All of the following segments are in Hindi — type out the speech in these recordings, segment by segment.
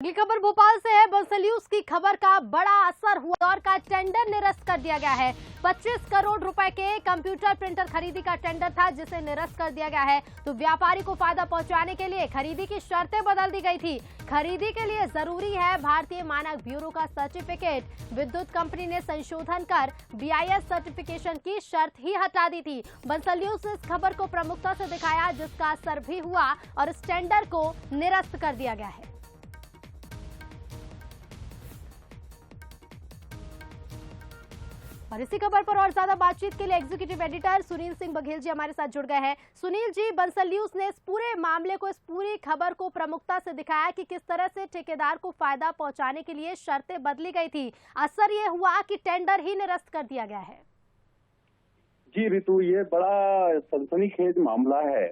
अगली खबर भोपाल से है। बंसल्यूज की खबर का बड़ा असर हुआ और का टेंडर निरस्त कर दिया गया है। 25 करोड़ रुपए के कंप्यूटर प्रिंटर खरीदी का टेंडर था जिसे निरस्त कर दिया गया है। तो व्यापारी को फायदा पहुंचाने के लिए खरीदी की शर्तें बदल दी गई थी। खरीदी के लिए जरूरी है भारतीय मानक ब्यूरो का सर्टिफिकेट। विद्युत कंपनी ने संशोधन कर BIS सर्टिफिकेशन की शर्त ही हटा दी थी। बंसल्यूज ने इस खबर को प्रमुखता से दिखाया जिसका असर भी हुआ और इस टेंडर को निरस्त कर दिया गया है। और इसी खबर पर और ज्यादा बातचीत के लिए एग्जीक्यूटिव एडिटर सुनील सिंह बघेल जी हमारे साथ जुड़ गए हैं। सुनील जी, बंसल्यूज ने इस पूरे मामले को, इस पूरी खबर को प्रमुखता से दिखाया कि किस तरह से ठेकेदार को फायदा पहुंचाने के लिए शर्तें बदली गई थी। असर ये हुआ कि टेंडर ही निरस्त कर दिया गया है। जी रितु, ये बड़ा सनसनीखेज मामला है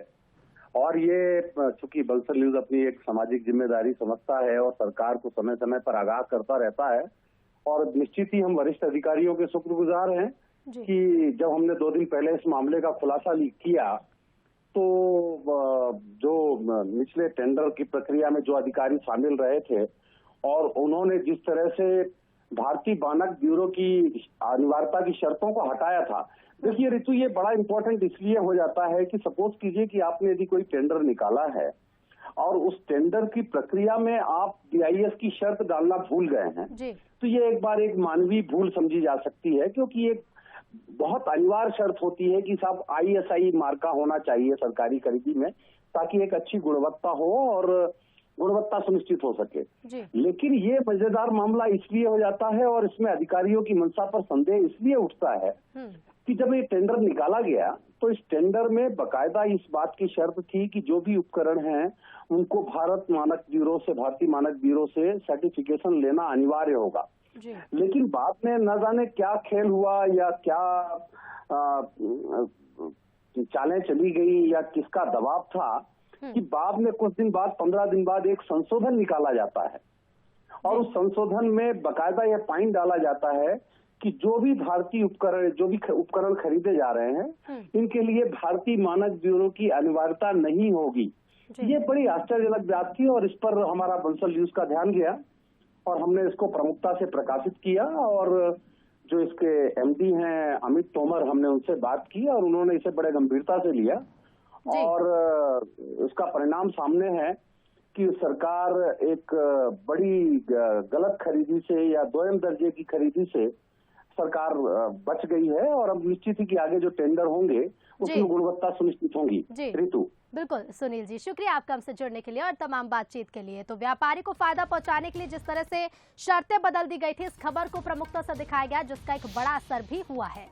और ये चूंकि बंसल्यूज अपनी एक सामाजिक जिम्मेदारी समझता है और सरकार को समय समय पर आगाह करता रहता है और निश्चित ही हम वरिष्ठ अधिकारियों के शुक्रगुजार हैं कि जब हमने 2 दिन पहले इस मामले का खुलासा किया तो जो निचले टेंडर की प्रक्रिया में जो अधिकारी शामिल रहे थे और उन्होंने जिस तरह से भारतीय मानक ब्यूरो की अनिवार्यता की शर्तों को हटाया था। देखिए रितु, ये बड़ा इंपॉर्टेंट इसलिए हो जाता है कि सपोज कीजिए कि आपने यदि कोई टेंडर निकाला है और उस टेंडर की प्रक्रिया में आप BIS की शर्त डालना भूल गए हैं तो ये एक बार एक मानवीय भूल समझी जा सकती है, क्योंकि एक बहुत अनिवार्य शर्त होती है कि साहब ISI मार्का होना चाहिए सरकारी खरीदी में ताकि एक अच्छी गुणवत्ता हो और गुणवत्ता सुनिश्चित हो सके। लेकिन ये मजेदार मामला इसलिए हो जाता है और इसमें अधिकारियों की मंशा पर संदेह इसलिए उठता है कि जब ये टेंडर निकाला गया तो इस टेंडर में बकायदा इस बात की शर्त थी कि जो भी उपकरण हैं उनको भारतीय मानक ब्यूरो से सर्टिफिकेशन लेना अनिवार्य होगा। लेकिन बाद में न जाने क्या खेल हुआ या क्या चालें चली गई या किसका दबाव था कि बाद में कुछ दिन बाद 15 दिन बाद एक संशोधन निकाला जाता है और उस संशोधन में बकायदा यह पॉइंट डाला जाता है कि जो भी भारतीय उपकरण खरीदे जा रहे हैं इनके लिए भारतीय मानक ब्यूरो की अनिवार्यता नहीं होगी। ये बड़ी आश्चर्यजनक बात थी और इस पर हमारा बंसल्यूज का ध्यान गया और हमने इसको प्रमुखता से प्रकाशित किया और जो इसके MD हैं अमित तोमर, हमने उनसे बात की और उन्होंने इसे बड़े गंभीरता से लिया और इसका परिणाम सामने है कि सरकार एक बड़ी गलत खरीदी से या दोयम दर्जे की खरीदी से सरकार बच गई है और अब निश्चित ही कि आगे जो टेंडर होंगे उसमें गुणवत्ता सुनिश्चित होंगी। रितु, बिल्कुल सुनील जी, शुक्रिया आपका हमसे जुड़ने के लिए और तमाम बातचीत के लिए। तो व्यापारी को फायदा पहुंचाने के लिए जिस तरह से शर्तें बदल दी गई थी, इस खबर को प्रमुखता से दिखाया गया जिसका एक बड़ा असर भी हुआ है।